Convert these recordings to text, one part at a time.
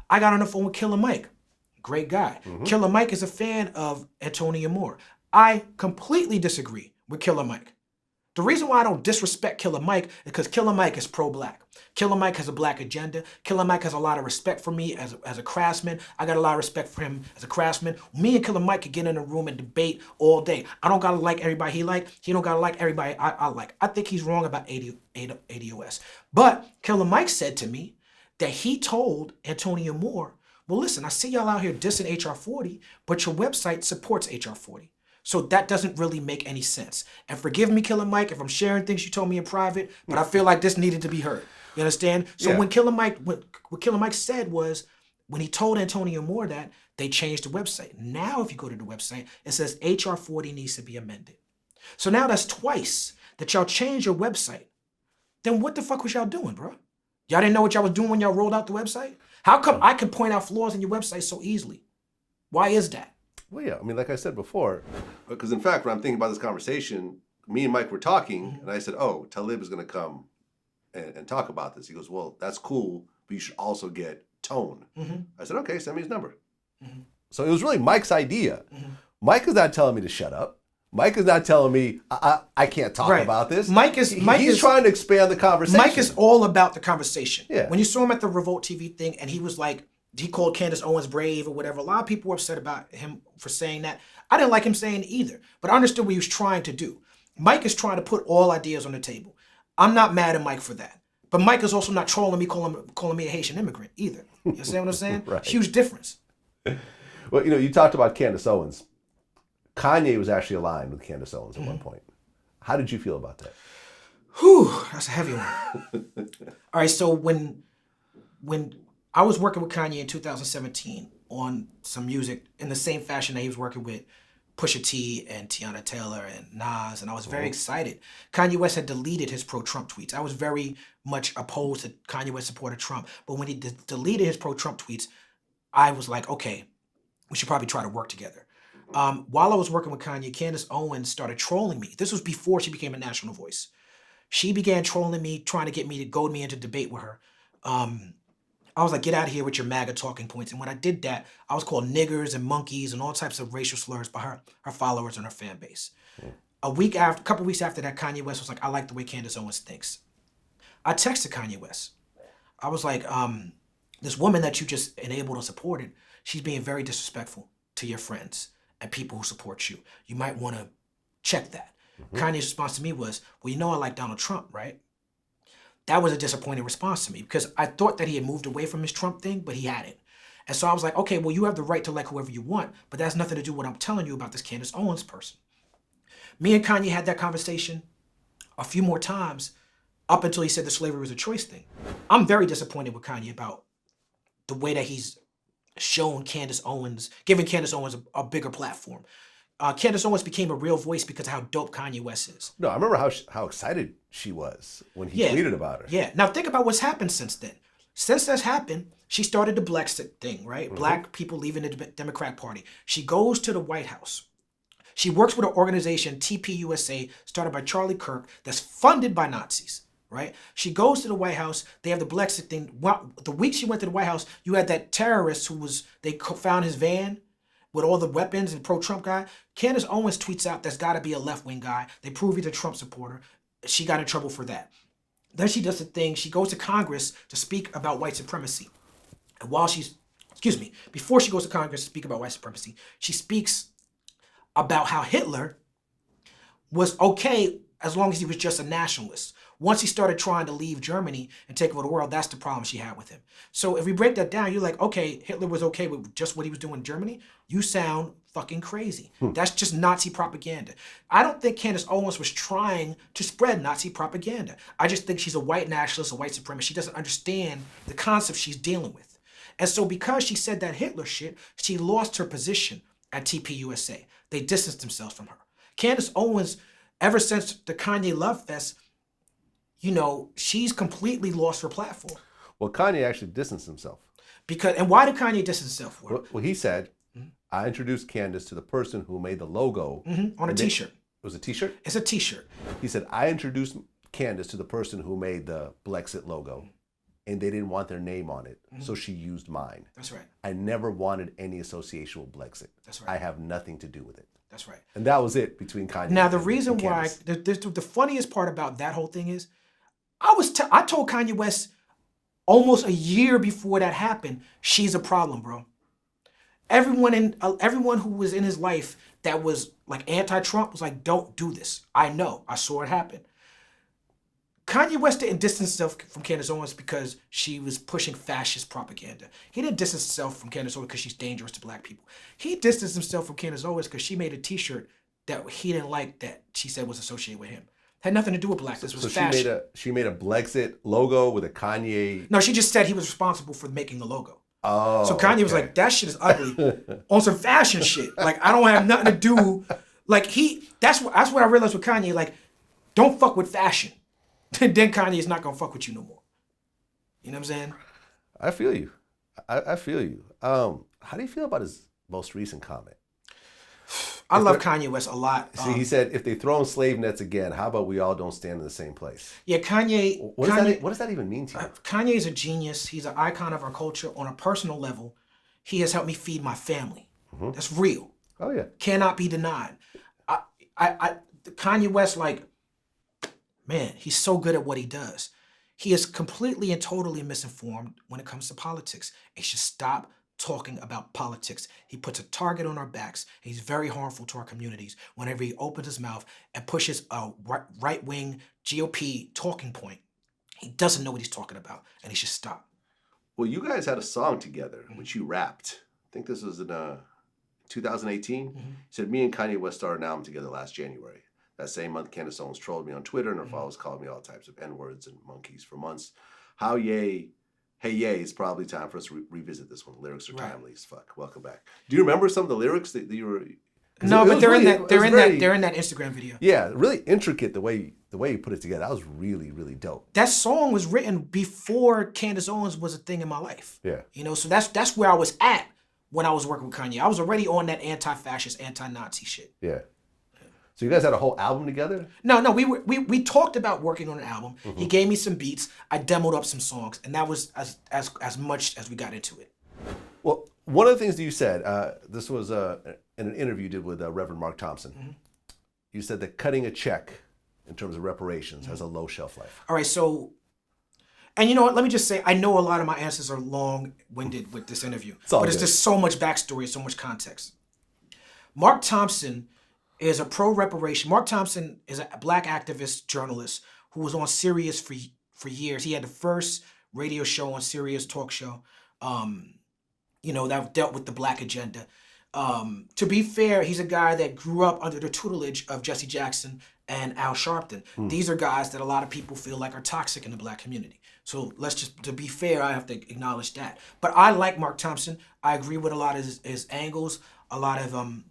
I got on the phone with Killer Mike. Great guy. Killer Mike is a fan of Antonia Moore. I completely disagree with Killer Mike. The reason why I don't disrespect Killer Mike is because Killer Mike is pro-black. Killer Mike has a black agenda. Killer Mike has a lot of respect for me as a craftsman. I got a lot of respect for him as a craftsman. Me and Killer Mike could get in a room and debate all day. I don't gotta like everybody he like. He don't gotta like everybody I like. I think he's wrong about ADOS. But Killer Mike said to me that he told Antonia Moore, well, listen, I see y'all out here dissing HR 40, but your website supports HR 40. So that doesn't really make any sense. And forgive me, Killer Mike, if I'm sharing things you told me in private, but I feel like this needed to be heard. You understand? So Yeah. when Killer Mike, what Killer Mike said was, when he told Antonia Moore that, they changed the website. Now, if you go to the website, it says HR 40 needs to be amended. So now that's twice that y'all changed your website. Then what the fuck was y'all doing, bro? Y'all didn't know what y'all was doing when y'all rolled out the website? How come I could point out flaws in your website so easily? Why is that? Well, yeah, I mean, like I said before, because in fact, when I'm thinking about this conversation, me and Mike were talking, and I said, oh, Talib is going to come and talk about this. He goes, well, that's cool, but you should also get Tone. I said, okay, send me his number. So it was really Mike's idea. Mike is not telling me to shut up. Mike is not telling me I can't talk about this. He's trying to expand the conversation. Mike is all about the conversation. Yeah. When you saw him at the Revolt TV thing and he was like, he called Candace Owens brave or whatever, a lot of people were upset about him for saying that. I didn't like him saying it either, but I understood what he was trying to do. Mike is trying to put all ideas on the table. I'm not mad at Mike for that. But Mike is also not trolling me, calling me a Haitian immigrant either. You understand what I'm saying? Right. Huge difference. Well, you know, you talked about Candace Owens. Kanye was actually aligned with Candace Owens at one point. How did you feel about that? Whew, that's a heavy one. All right, so when I was working with Kanye in 2017 on some music in the same fashion that he was working with Pusha T and Tiana Taylor and Nas, and I was very excited. Kanye West had deleted his pro-Trump tweets. I was very much opposed to Kanye West supported Trump, but when he deleted his pro-Trump tweets, I was like, okay, we should probably try to work together. While I was working with Kanye, Candace Owens started trolling me. This was before she became a national voice. She began trolling me, trying to get me to goad me into debate with her. I was like, get out of here with your MAGA talking points. And when I did that, I was called niggers and monkeys and all types of racial slurs by her followers and her fan base. A couple weeks after that, Kanye West was like, I like the way Candace Owens thinks. I texted Kanye West. I was like, this woman that you just enabled and supported, she's being very disrespectful to your friends and people who support you. You might want to check that. Kanye's response to me was, well, you know I like Donald Trump, right? That was a disappointing response to me because I thought that he had moved away from his Trump thing, but he hadn't. And so I was like, okay, well, you have the right to like whoever you want, but that's nothing to do with what I'm telling you about this Candace Owens person. Me and Kanye had that conversation a few more times up until he said the slavery was a choice thing. I'm very disappointed with Kanye about the way that he's shown Candace Owens, giving Candace Owens a bigger platform. Candace Owens became a real voice because of how dope Kanye West is. No, I remember how excited she was when he tweeted about her. Yeah. Now think about what's happened since then. Since that's happened, she started the Brexit thing, right? Black people leaving the Democrat Party. She goes to the White House. She works with an organization, TPUSA, started by Charlie Kirk, that's funded by Nazis, right? She goes to the White House. They have the Brexit thing. The week she went to the White House, you had that terrorist they found his van with all the weapons and pro-Trump guy. Candace Owens tweets out, that's got to be a left-wing guy. They prove he's a Trump supporter. She got in trouble for that. Then she does the thing. She goes to Congress to speak about white supremacy. And before she goes to Congress to speak about white supremacy, she speaks about how Hitler was okay as long as he was just a nationalist. Once he started trying to leave Germany and take over the world, that's the problem she had with him. So if we break that down, you're like, okay, Hitler was okay with just what he was doing in Germany. You sound fucking crazy. That's just Nazi propaganda. I don't think Candace Owens was trying to spread Nazi propaganda. I just think she's a white nationalist, a white supremacist. She doesn't understand the concept she's dealing with. And so because she said that Hitler shit, she lost her position at TPUSA. They distanced themselves from her. Candace Owens, ever since the Kanye Love Fest, she's completely lost her platform. Well, Kanye actually distanced himself. And why did Kanye distance himself? Well, he said, I introduced Candace to the person who made the logo. On a t-shirt. It was a t-shirt? It's a t-shirt. He said, I introduced Candace to the person who made the Brexit logo. and they didn't want their name on it, so she used mine. That's right. I never wanted any association with Blexit. That's right. I have nothing to do with it. That's right. And that was it between Kanye. Now the reason why the funniest part about that whole thing is, I told Kanye West almost a year before that happened, she's a problem, bro. Everyone who was in his life that was like anti-Trump was like, don't do this. I know. I saw it happen. Kanye West didn't distance himself from Candace Owens because she was pushing fascist propaganda. He didn't distance himself from Candace Owens because she's dangerous to black people. He distanced himself from Candace Owens because she made a t-shirt that he didn't like that she said was associated with him. Had nothing to do with blackness. It was fashion. She made a Blexit logo with a Kanye. No, she just said he was responsible for making the logo. Oh. So Kanye was like, that shit is ugly on some fashion shit. Like, I don't have nothing to do. Like, that's what I realized with Kanye. Like, don't fuck with fashion. Then Kanye is not gonna fuck with you no more. You know what I'm saying? I feel you. I feel you. How do you feel about his most recent comment? I love Kanye West a lot. See, he said, if they throw in slave nets again, how about we all don't stand in the same place? Yeah, Kanye. What does that even mean to you? Kanye is a genius. He's an icon of our culture on a personal level. He has helped me feed my family. Mm-hmm. That's real. Oh yeah. Cannot be denied. Kanye West, like, man, he's so good at what he does. He is completely and totally misinformed when it comes to politics. He should stop talking about politics. He puts a target on our backs. He's very harmful to our communities whenever he opens his mouth and pushes a right-wing GOP talking point. He doesn't know what he's talking about, and he should stop. Well, you guys had a song together, which you rapped. I think this was in 2018. Mm-hmm. You said, me and Kanye West started an album together last January. That same month, Candace Owens trolled me on Twitter, and her followers called me all types of N-words and monkeys for months. Hey, yay, it's probably time for us to revisit this one. The lyrics are timely as fuck. Welcome back. Do you remember some of the lyrics that you were... No, but they're in that Instagram video. Yeah, really intricate the way you put it together. That was really, really dope. That song was written before Candace Owens was a thing in my life. Yeah. You know, so that's where I was at when I was working with Kanye. I was already on that anti-fascist, anti-Nazi shit. Yeah. So you guys had a whole album together? No, we talked about working on an album. Mm-hmm. He gave me some beats. I demoed up some songs, and that was as much as we got into it. Well, one of the things that you said, this was in an interview you did with Reverend Mark Thompson. Mm-hmm. You said that cutting a check in terms of reparations has a low shelf life. All right, so, and you know what? Let me just say, I know a lot of my answers are long-winded with this interview, there's just so much backstory, so much context. Mark Thompson is a pro-reparation. Mark Thompson is a black activist journalist who was on Sirius for years. He had the first radio show on Sirius, talk show, that dealt with the black agenda. To be fair, he's a guy that grew up under the tutelage of Jesse Jackson and Al Sharpton. These are guys that a lot of people feel like are toxic in the black community. So to be fair, I have to acknowledge that. But I like Mark Thompson. I agree with a lot of his angles, a lot of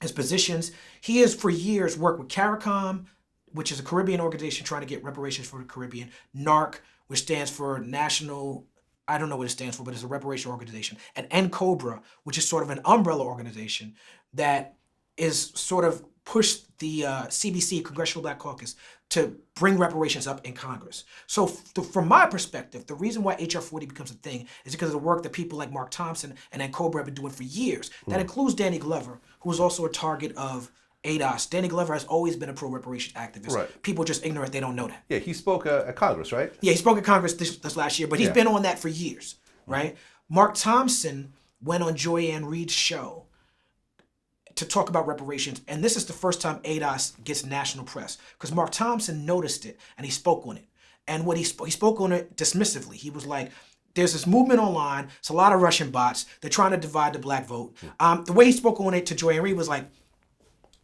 his positions. He has for years worked with CARICOM, which is a Caribbean organization trying to get reparations for the Caribbean, NARC, which stands for National, I don't know what it stands for, but it's a reparation organization, and NCOBRA, which is sort of an umbrella organization that is sort of pushed the CBC, Congressional Black Caucus, to bring reparations up in Congress. So from my perspective, the reason why HR 40 becomes a thing is because of the work that people like Mark Thompson and NCOBRA have been doing for years. That includes Danny Glover, who is also a target of ADOS. Danny Glover has always been a pro-reparations activist. Right. People are just ignorant, they don't know that. Yeah, he spoke at Congress, right? Yeah, he spoke at Congress this last year, but he's been on that for years, right? Mark Thompson went on Joy-Ann Reid's show to talk about reparations, and this is the first time ADOS gets national press, because Mark Thompson noticed it, and he spoke on it. And what he spoke on it dismissively. He was like, there's this movement online, it's a lot of Russian bots, they're trying to divide the black vote. The way he spoke on it to Joy-Ann Reid was like,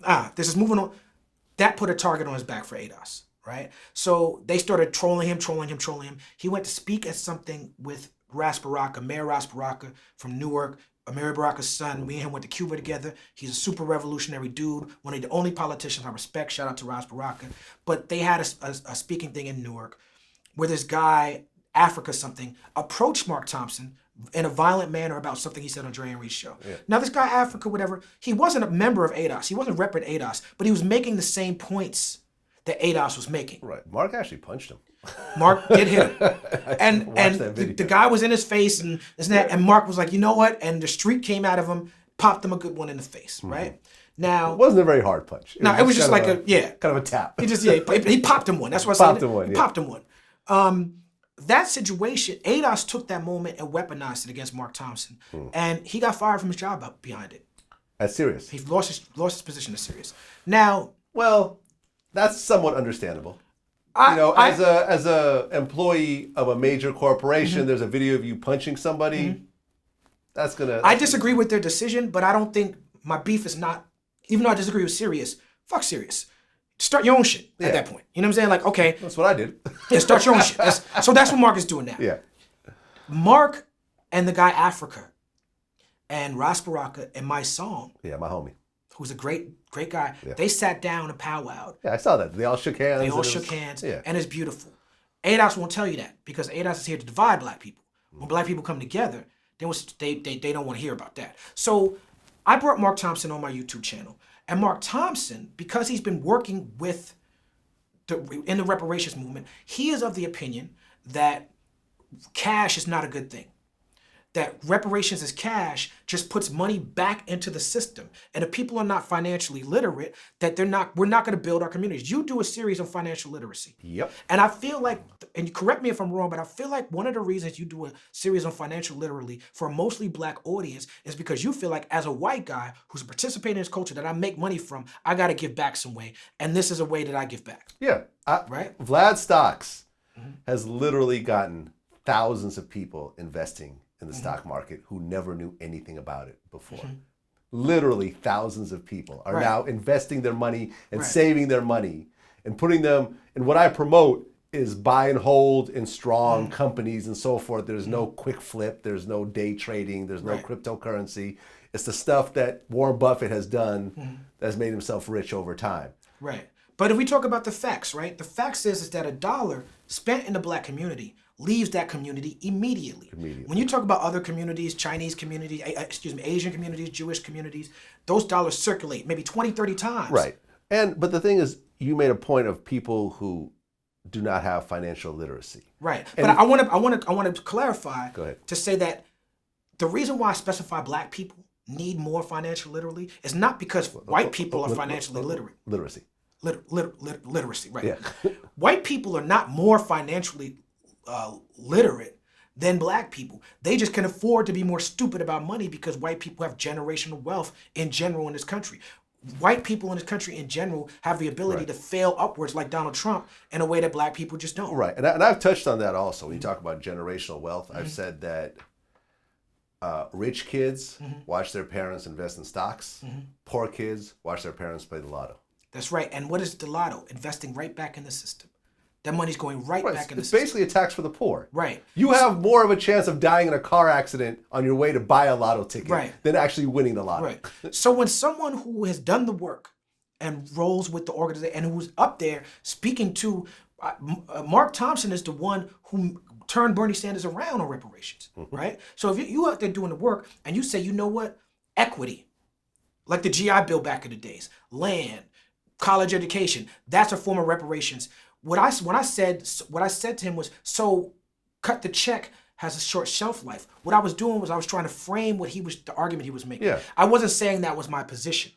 there's this movement on, that put a target on his back for ADOS, right? So they started trolling him. He went to speak at something with Ras Baraka, Mayor Ras Baraka from Newark, Mary Baraka's son. Me and him went to Cuba together. He's a super revolutionary dude, one of the only politicians I respect. Shout out to Ras Baraka. But they had a speaking thing in Newark where this guy, Africa something, approached Mark Thompson in a violent manner about something he said on Joy-Ann Reid's show. Yeah. Now, this guy, Africa, whatever, he wasn't a member of ADOS. He wasn't repping ADOS, but he was making the same points that ADOS was making. Right. Mark actually punched him. Mark did hit him. and the guy was in his face and this and that. And Mark was like, you know what? And the street came out of him, popped him a good one in the face, right? Now, it wasn't a very hard punch. It was just like kind of a tap. He popped him one. That's what I said. He popped him one. That situation, ADOS took that moment and weaponized it against Mark Thompson, and he got fired from his job behind it. That's serious. He lost his position as serious. Now, well, that's somewhat understandable. As a employee of a major corporation, there's a video of you punching somebody. That's gonna. I disagree with their decision, but I don't think my beef is not. Even though I disagree with Sirius, fuck Sirius. Start your own shit at that point. You know what I'm saying? Like, okay. That's what I did. Yeah, start your own shit. So that's what Mark is doing now. Yeah. Mark and the guy Africa and Ras Baraka and my song. Yeah, my homie. Who's a great guy. Yeah. They sat down and powwowed. Yeah, I saw that. They all shook hands. And it's beautiful. ADOS won't tell you that because ADOS is here to divide black people. When black people come together, they don't want to hear about that. So I brought Mark Thompson on my YouTube channel. And Mark Thompson, because he's been working with in the reparations movement, he is of the opinion that cash is not a good thing. That reparations as cash just puts money back into the system. And if people are not financially literate, that we're not going to build our communities. You do a series on financial literacy. Yep. And I feel like, and you correct me if I'm wrong, but I feel like one of the reasons you do a series on financial literacy for a mostly black audience is because you feel like as a white guy who's participating in this culture that I make money from, I got to give back some way. And this is a way that I give back. Yeah. Right? Vlad Stocks has literally gotten thousands of people investing in the stock market who never knew anything about it before. Literally thousands of people are now investing their money and saving their money and putting them, and what I promote is buy and hold in strong companies and so forth. There's no quick flip, there's no day trading, there's no cryptocurrency. It's the stuff that Warren Buffett has done that's made himself rich over time. Right. But if we talk about the facts, right? The facts is that $1 spent in the black community leaves that community immediately. When you talk about other communities, Chinese communities, Asian communities, Jewish communities, those dollars circulate maybe 20, 30 times. Right. But the thing is, you made a point of people who do not have financial literacy. Right. But I want to clarify to say that the reason why I specify black people need more financial literacy is not because white people are financially literate. Literacy. Literacy, right. Yeah. White people are not more financially literate than black people. They just can afford to be more stupid about money because white people have generational wealth in general in this country. White people in this country in general have the ability to fail upwards like Donald Trump in a way that black people just don't. Right. And I've touched on that also. When you talk about generational wealth, I've said that rich kids watch their parents invest in stocks. Poor kids watch their parents play the lotto. That's right. And what is the lotto? Investing right back in the system. That money's going back in the system. It's basically a tax for the poor. Right. You have more of a chance of dying in a car accident on your way to buy a lotto ticket than actually winning the lotto. Right. So when someone who has done the work and rolls with the organization and who's up there speaking to Mark Thompson is the one who turned Bernie Sanders around on reparations, right? So if you out there doing the work and you say, you know what, equity, like the GI Bill back in the days, land, college education, that's a form of reparations. What I said to him was, so cut the check has a short shelf life. What I was doing was I was trying to frame the argument he was making. Yeah. I wasn't saying that was my position.